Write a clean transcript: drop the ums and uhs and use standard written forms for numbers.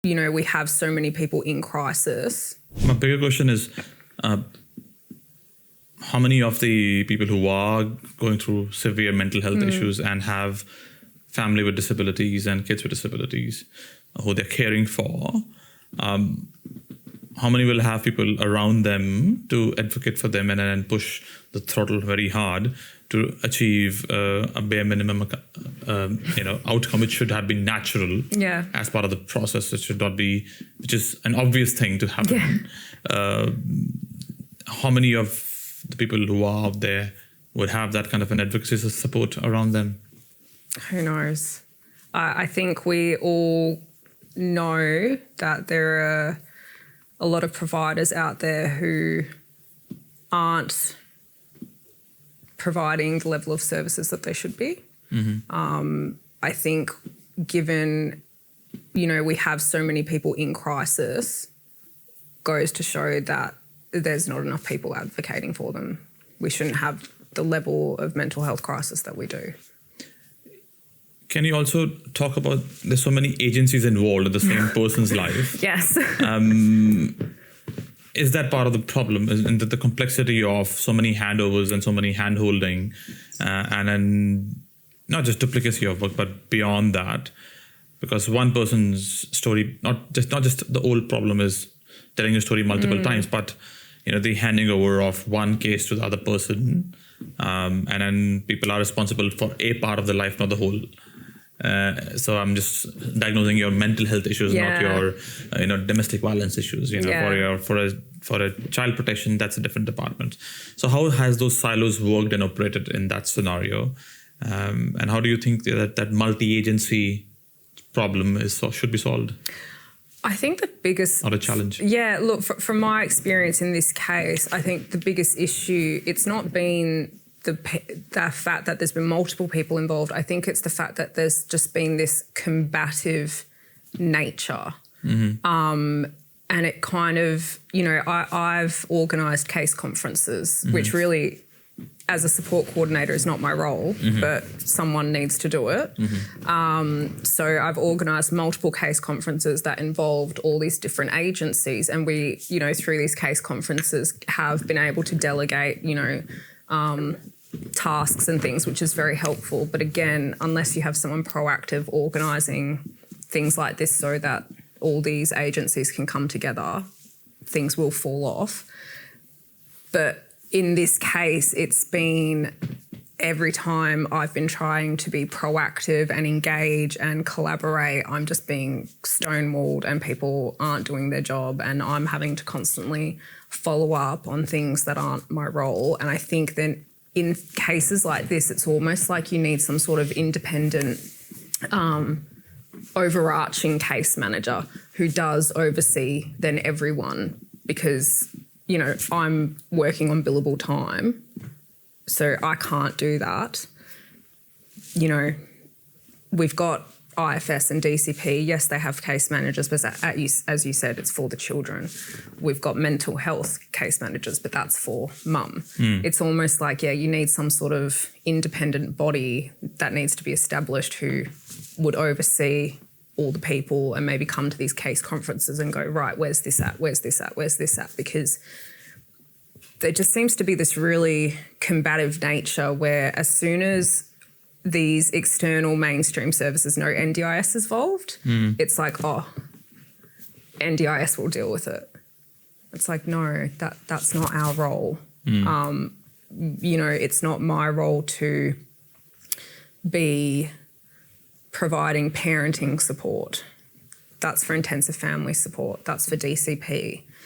we have so many people in crisis. My bigger question is, how many of the people who are going through severe mental health issues and have family with disabilities and kids with disabilities who they're caring for, how many will have people around them to advocate for them and then push the throttle very hard to achieve a bare minimum outcome, which should have been natural as part of the process. It should not be, which is an obvious thing to happen. How many of the people who are out there would have that kind of an advocacy support around them? Who knows? I think we all know that there are a lot of providers out there who aren't providing the level of services that they should be. I think given, we have so many people in crisis, goes to show that there's not enough people advocating for them. We shouldn't have the level of mental health crisis that we do. Can you also talk about, there's so many agencies involved in the same person's life. Yes. Is that part of the problem? And the complexity of so many handovers and so many hand-holding and then not just duplicacy of work, but beyond that? Because one person's story, not just the old problem is telling your story multiple times, but the handing over of one case to the other person, and then people are responsible for a part of their life, not the whole. So I'm just diagnosing your mental health issues, not your domestic violence issues. For a child protection, that's a different department. So how has those silos worked and operated in that scenario? And how do you think that multi-agency problem should be solved? I think the biggest... Not a challenge. Yeah, look, from my experience in this case, I think the biggest issue, it's not been the fact that there's been multiple people involved. I think it's the fact that there's just been this combative nature. And it kind of, I've organised case conferences, which really, as a support coordinator, is not my role, but someone needs to do it. So I've organised multiple case conferences that involved all these different agencies, and we, through these case conferences have been able to delegate, tasks and things, which is very helpful. But again, unless you have someone proactive organising things like this so that all these agencies can come together, things will fall off. But in this case, it's been every time I've been trying to be proactive and engage and collaborate, I'm just being stonewalled and people aren't doing their job, and I'm having to constantly follow up on things that aren't my role. And I think then in cases like this, it's almost like you need some sort of independent overarching case manager who does oversee then everyone, because I'm working on billable time, so I can't do that. We've got IFS and DCP. Yes, they have case managers, but as you said, it's for the children. We've got mental health case managers, but that's for mum. It's almost like, you need some sort of independent body that needs to be established who would oversee all the people and maybe come to these case conferences and go, right, where's this at? Where's this at? Where's this at? Because there just seems to be this really combative nature where as soon as these external mainstream services know NDIS is involved, it's like, oh, NDIS will deal with it. It's like, no, that's not our role. It's not my role to be providing parenting support. That's for intensive family support. That's for DCP.